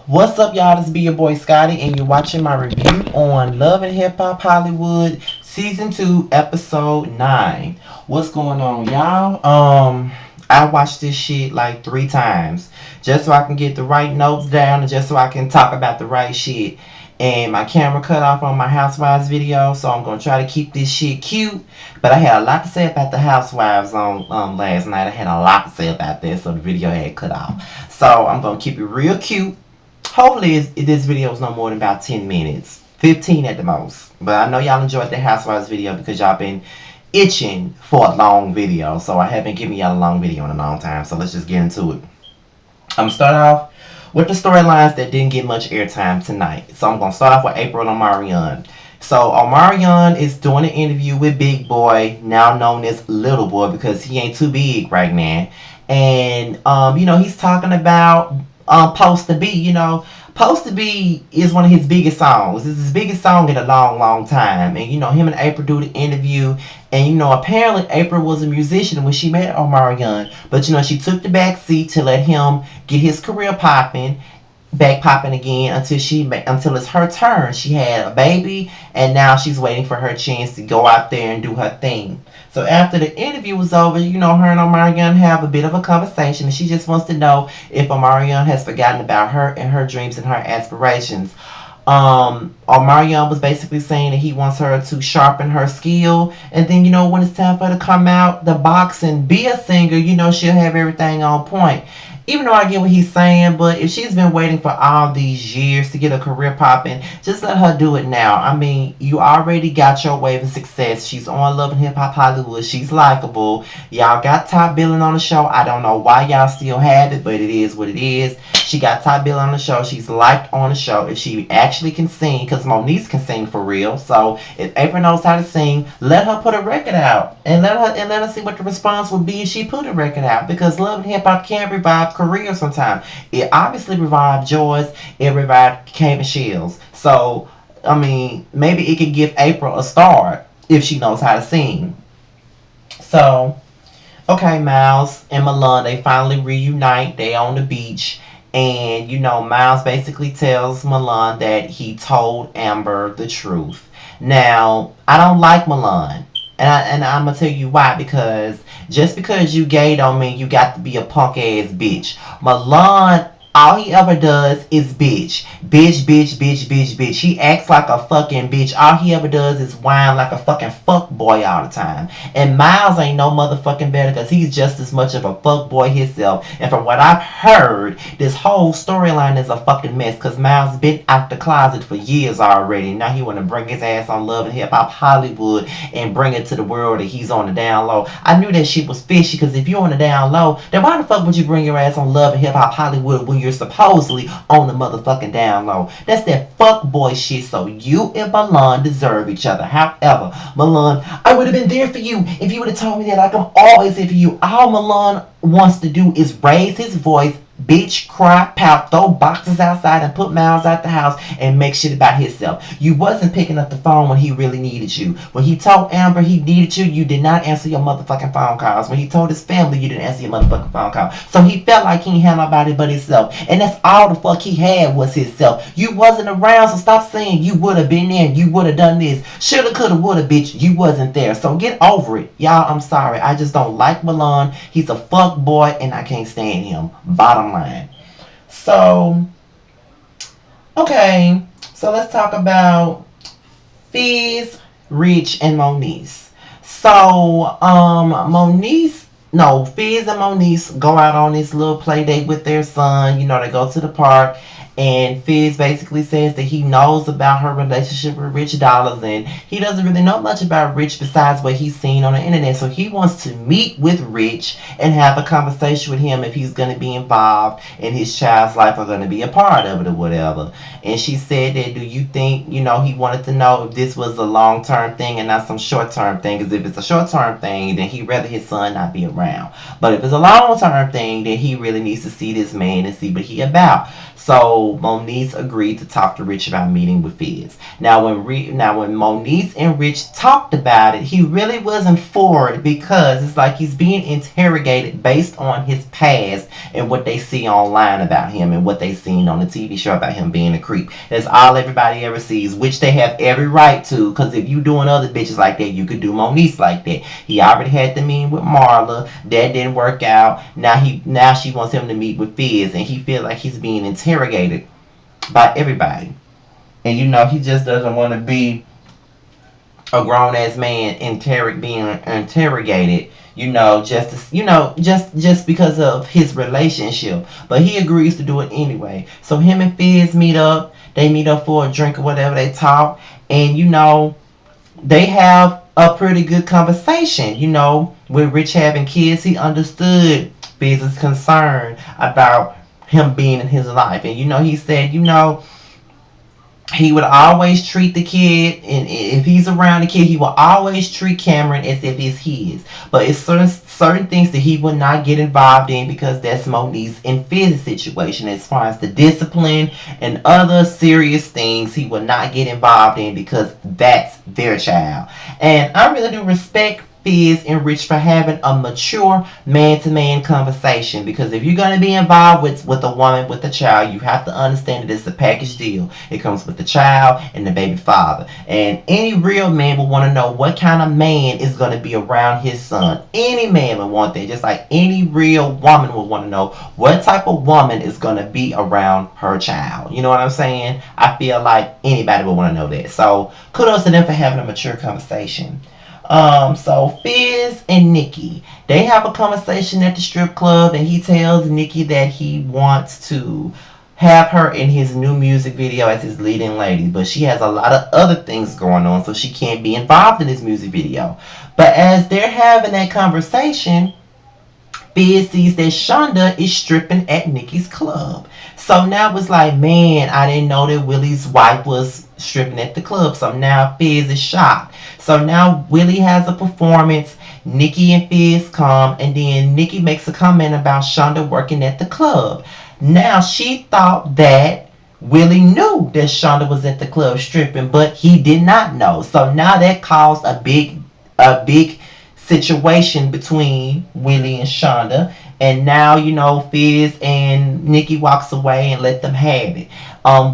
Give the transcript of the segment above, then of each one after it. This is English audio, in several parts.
What's up, y'all? This be your boy Scotty, and you're watching my review on Love and Hip Hop Hollywood Season 2, Episode 9. What's going on, y'all? I watched this shit like 3 times just so I can get the right notes down and just so I can talk about the right shit. And my camera cut off on my Housewives video, so I'm gonna try to keep this shit cute. But I had a lot to say about the Housewives on last night. I had a lot to say about this, so the video had cut off. So I'm gonna keep it real cute. Hopefully, this video is no more than about 10 minutes. 15 at the most. But I know y'all enjoyed the Housewives video because y'all been itching for a long video. So I haven't given y'all a long video in a long time. So let's just get into it. I'm gonna start off with the storylines that didn't get much airtime tonight. So I'm gonna start off with April and Omarion. So Omarion is doing an interview with Big Boy, now known as Little Boy because he ain't too big right now. And he's talking about Post to Be. Post to Be is one of his biggest songs. It's his biggest song in a long, long time. And him and April do the interview. And apparently April was a musician when she met Omarion. But she took the back seat to let him get his career popping, back popping again until it's her turn. She had a baby, and now she's waiting for her chance to go out there and do her thing. So after the interview was over, her and Omarion have a bit of a conversation, and she just wants to know if Omarion has forgotten about her and her dreams and her aspirations. Omarion was basically saying that he wants her to sharpen her skill, and then when it's time for her to come out the box and be a singer, she'll have everything on point. Even though I get what he's saying, but if she's been waiting for all these years to get a career popping, just let her do it now. I mean, you already got your wave of success. She's on Love and Hip Hop Hollywood. She's likable. Y'all got top billing on the show. I don't know why y'all still have it, but it is what it is. She got top billing on the show. She's liked on the show. If she actually can sing, because Monique can sing for real. So if April knows how to sing, let her put a record out and let her see what the response would be if she put a record out. Because Love and Hip Hop can revive career sometimes. It obviously revived Joyce. It revived K. Michelle's. So I mean, maybe it could give April a start if she knows how to sing. So okay, Miles and Milan, they finally reunite. They on the beach. And Miles basically tells Milan that he told Amber the truth. Now, I don't like Milan. And I'm gonna tell you why, because just because you gay don't mean you got to be a punk ass bitch. Milan, all he ever does is bitch. Bitch, bitch, bitch, bitch, bitch. He acts like a fucking bitch. All he ever does is whine like a fucking fuck boy all the time. And Miles ain't no motherfucking better because he's just as much of a fuck boy himself. And from what I've heard, this whole storyline is a fucking mess because Miles been out the closet for years already. Now he want to bring his ass on Love and Hip Hop Hollywood and bring it to the world that he's on the down low. I knew that shit was fishy because if you're on the down low, then why the fuck would you bring your ass on Love and Hip Hop Hollywood when you're supposedly on the motherfucking down low? That's that fuck boy shit. So you and Milan deserve each other. However, Milan, I would have been there for you if you would have told me that, like I'm always there for you. All Milan wants to do is raise his voice, bitch, cry, pout, throw boxes outside and put Miles out the house and make shit about himself. You wasn't picking up the phone when he really needed you. When he told Amber he needed you, you did not answer your motherfucking phone calls. When he told his family, you didn't answer your motherfucking phone call. So he felt like he ain't had nobody but himself. And that's all the fuck he had was himself. You wasn't around, so stop saying you would have been there and you would have done this. Shoulda, coulda, woulda, bitch. You wasn't there. So get over it. Y'all, I'm sorry. I just don't like Milan. He's a fuck boy and I can't stand him. Bottom line. So, okay. So let's talk about Fizz, Rich, and Moniece. So, Fizz and Moniece go out on this little play date with their son. They go to the park. And Fizz basically says that he knows about her relationship with Rich Dollars, and he doesn't really know much about Rich besides what he's seen on the internet. So he wants to meet with Rich and have a conversation with him if he's going to be involved in his child's life or going to be a part of it or whatever. And she said that, do you think, he wanted to know if this was a long-term thing and not some short-term thing? Because if it's a short-term thing, then he'd rather his son not be around. But if it's a long-term thing, then he really needs to see this man and see what he about. So so Moniece agreed to talk to Rich about meeting with Fizz. Now when Moniece and Rich talked about it, he really wasn't for it because it's like he's being interrogated based on his past and what they see online about him and what they seen on the TV show about him being a creep. That's all everybody ever sees, which they have every right to. Because if you doing other bitches like that, you could do Moniece like that. He already had the meeting with Marla. That didn't work out. Now she wants him to meet with Fizz, and he feels like he's being interrogated by everybody. And he just doesn't want to be a grown ass man being interrogated, just because of his relationship. But he agrees to do it anyway. So him and Fizz meet up. They meet up for a drink or whatever. They talk, and they have a pretty good conversation. With Rich having kids, he understood Fizz's concern about him being in his life, and he said, he would always treat the kid, and if he's around the kid, he will always treat Cameron as if it's his. But it's certain things that he would not get involved in because that's Moniece and Fizz's situation. As far as the discipline and other serious things, he would not get involved in because that's their child. And I really do respect Fizz and Rich for having a mature man-to-man conversation, because if you're going to be involved with a woman with a child, you have to understand that it's a package deal. It comes with the child and the baby father, and any real man will want to know what kind of man is going to be around his son. Any man would want that, just like any real woman would want to know what type of woman is going to be around her child. You know what I'm saying? I feel like anybody would want to know that. So kudos to them for having a mature conversation. So Fizz and Nikki, they have a conversation at the strip club, and he tells Nikki that he wants to have her in his new music video as his leading lady, but she has a lot of other things going on, so she can't be involved in his music video. But as they're having that conversation, Fizz sees that Shanda is stripping at Nikki's club. So now it's like, man, I didn't know that Willie's wife was stripping at the club. So now Fizz is shocked. So now Willie has a performance. Nikki and Fizz come, and then Nikki makes a comment about Shanda working at the club. Now she thought that Willie knew that Shanda was at the club stripping, but he did not know. So now that caused a big situation between Willie and Shanda. And now, Fizz and Nikki walks away and let them have it.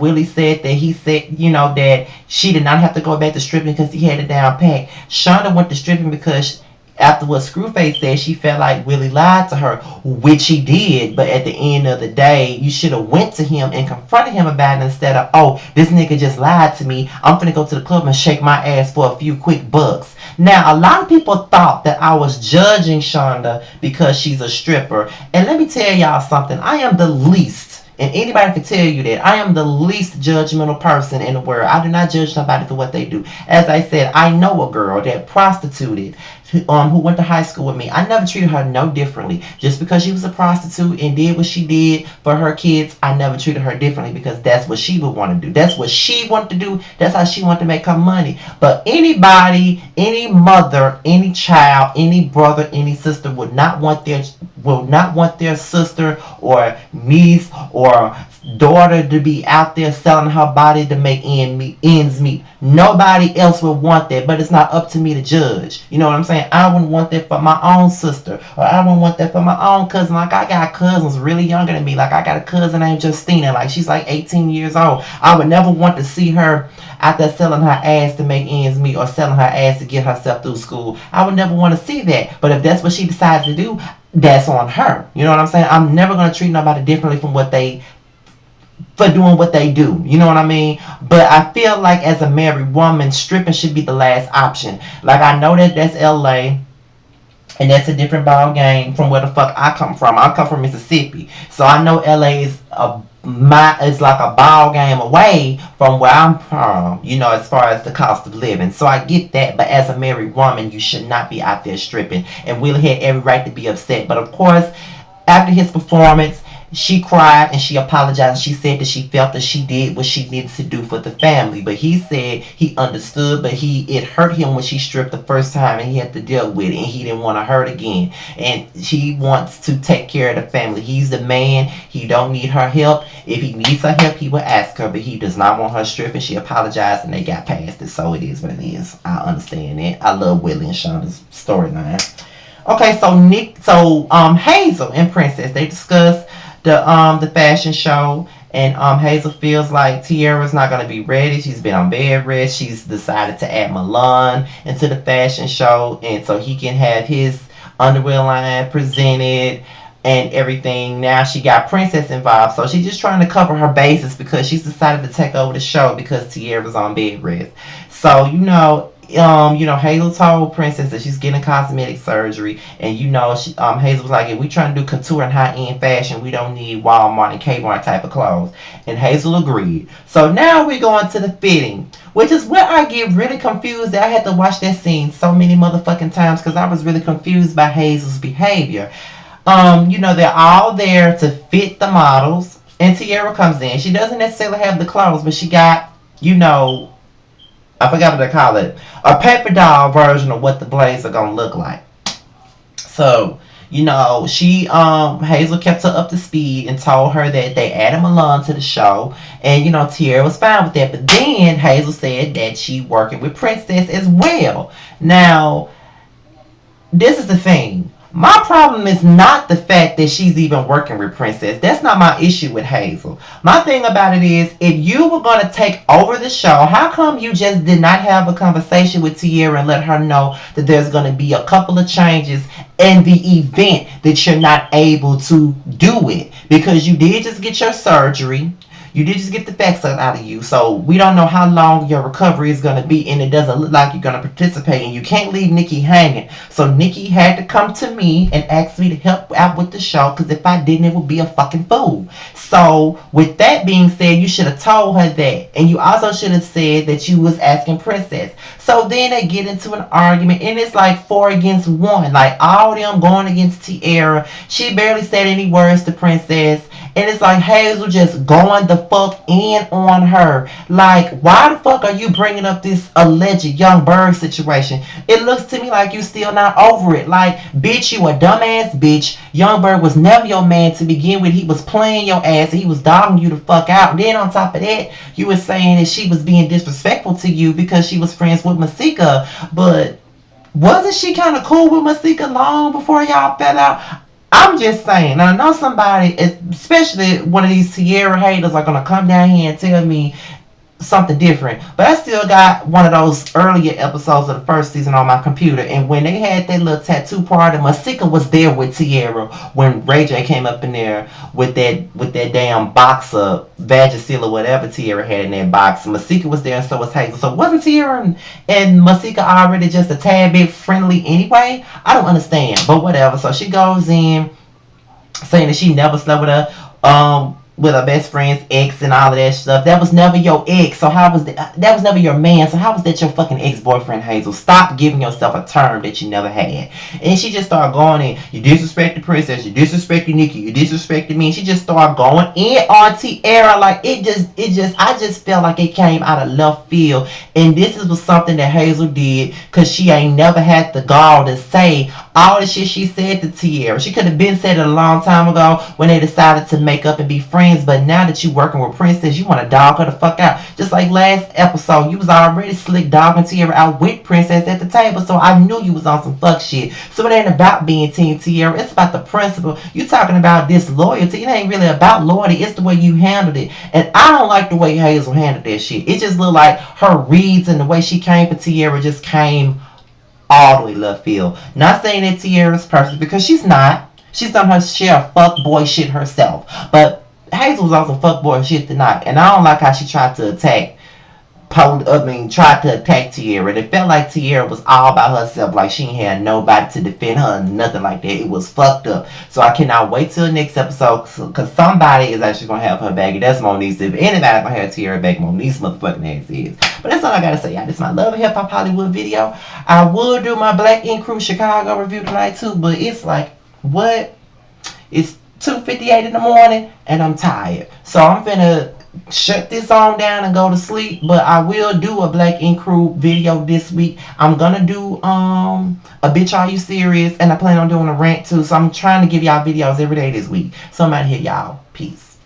Willie said that that she did not have to go back to stripping because he had it down pat. Shanda went to stripping because after what Screwface said, she felt like Willie lied to her, which he did. But at the end of the day, you should have went to him and confronted him about it instead of, oh, this nigga just lied to me. I'm finna go to the club and shake my ass for a few quick bucks. Now, a lot of people thought that I was judging Shanda because she's a stripper. And let me tell y'all something. I am the least, and anybody can tell you that, I am the least judgmental person in the world. I do not judge nobody for what they do. As I said, I know a girl that prostituted, who went to high school with me. I never treated her no differently. Just because she was a prostitute and did what she did for her kids, I never treated her differently because that's what she would want to do. That's what she wanted to do. That's how she wanted to make her money. But anybody, any mother, any child, any brother, any sister will not want their sister or niece or daughter to be out there selling her body to make ends meet. Nobody else will want that, but it's not up to me to judge. You know what I'm saying? I wouldn't want that for my own sister, or I wouldn't want that for my own cousin. Like, I got cousins really younger than me. Like, I got a cousin named Justina. Like, she's like 18 years old. I would never want to see her out there selling her ass to make ends meet or selling her ass to get herself through school. I would never want to see that. But if that's what she decides to do, that's on her. You know what I'm saying? I'm never going to treat nobody differently for doing what they do. You know what I mean? But I feel like as a married woman, stripping should be the last option. Like, I know that that's LA, and that's a different ball game from where the fuck I come from. I come from Mississippi. So I know LA is it's like a ball game away from where I'm from, as far as the cost of living. So I get that, but as a married woman, you should not be out there stripping. And Willie had every right to be upset. But of course, after his performance, she cried and she apologized. She said that she felt that she did what she needed to do for the family. But he said he understood, but it hurt him when she stripped the first time and he had to deal with it and he didn't want to hurt again. And he wants to take care of the family. He's the man. He don't need her help. If he needs her help, he will ask her, but he does not want her stripping. She apologized and they got past it. So it is what it is. I understand it. I love Willie and Shanda's storyline. Okay, so Hazel and Princess, they discussed the fashion show, and Hazel feels like Tiara's not gonna be ready. She's been on bed rest. She's decided to add Milan into the fashion show, and so he can have his underwear line presented and everything. Now she got Princess involved, so she's just trying to cover her bases because she's decided to take over the show because Tiara's on bed rest. So Hazel told Princess that she's getting cosmetic surgery, and Hazel was like, if we trying to do couture and high end fashion, we don't need Walmart and Kmart type of clothes. And Hazel agreed. So now we're going to the fitting, which is where I get really confused. I had to watch that scene so many motherfucking times because I was really confused by Hazel's behavior. They're all there to fit the models, and Tiara comes in. She doesn't necessarily have the clothes, but she got, I forgot what they call it, a paper doll version of what the blades are gonna look like. So, she Hazel kept her up to speed and told her that they added Milan to the show, and Tiara was fine with that. But then Hazel said that she working with Princess as well. Now, this is the thing. My problem is not the fact that she's even working with Princess. That's not my issue with Hazel. My thing about it is, if you were going to take over the show, how come you just did not have a conversation with Tiara and let her know that there's going to be a couple of changes in the event that you're not able to do it? Because you did just get your surgery. You did just get the facts out of you. So we don't know how long your recovery is going to be, and it doesn't look like you're going to participate, and you can't leave Nikki hanging. So Nikki had to come to me and ask me to help out with the show, because if I didn't, it would be a fucking fool. So with that being said, you should have told her that. And you also should have said that you was asking Princess. So then they get into an argument, and it's like 4 against 1. Like, all of them going against Tiara. She barely said any words to Princess. And it's like Hazel just going the fuck in on her. Like, why the fuck are you bringing up this alleged Young Bird situation? It looks to me like you still not over it. Like, bitch, you a dumbass bitch. Young Bird was never your man to begin with. He was playing your ass and he was dogging you the fuck out. And then on top of that, you were saying that she was being disrespectful to you because she was friends with Masika. But wasn't she kind of cool with Masika long before y'all fell out? I'm just saying. I know somebody, especially one of these Tiara haters, are going to come down here and tell me something different. But I still got one of those earlier episodes of the first season on my computer. And when they had that little tattoo party, Masika was there with Tiara when Ray J came up in there with that damn box of Vagisil or whatever Tiara had in that box. Masika was there and so was Hazel. So wasn't Tiara and Masika already just a tad bit friendly anyway? I don't understand. But whatever. So she goes in saying that she never slept with her best friend's ex and all of that stuff. That was never your ex. So how was that was never your man. So how was that your fucking ex-boyfriend, Hazel? Stop giving yourself a term that you never had. And she just started going in. You disrespected Princess. You disrespected Nikki. You disrespected me. And she just started going in on Tiara. Like, I just felt like it came out of left field. And this was something that Hazel did because she ain't never had the gall to say all the shit she said to Tiara. She could have been said it a long time ago when they decided to make up and be friends. But now that you working with Princess, you want to dog her the fuck out. Just like last episode, you was already slick dogging Tiara out with Princess at the table. So I knew you was on some fuck shit. So it ain't about being Team Tiara. It's about the principle. You talking about disloyalty. It ain't really about loyalty. It's the way you handled it. And I don't like the way Hazel handled that shit. It just looked like her reads and the way she came for Tiara just came all the way left field. Not saying that Tiara's perfect because she's not. She's done her share of fuck boy shit herself. But Hazel was on some fuckboy shit tonight, and I don't like how she tried to attack Tiara. And it felt like Tiara was all by herself, like she ain't had nobody to defend her, nothing like that. It was fucked up. So I cannot wait till the next episode, because somebody is actually gonna have her back. That's Moniece. If anybody's gonna have Tiara back, Moniece motherfucking ass is. But that's all I gotta say, y'all. This is my Love and Hip Hop Hollywood video. I would do my Black Ink Crew Chicago review tonight too, but it's like, what? It's 2:58 in the morning and I'm tired. So I'm finna shut this on down and go to sleep. But I will do a Black Ink Crew video this week. I'm gonna do a Bitch Are You Serious, and I plan on doing a rant too. So I'm trying to give y'all videos every day this week. So I'm out here, y'all. Peace.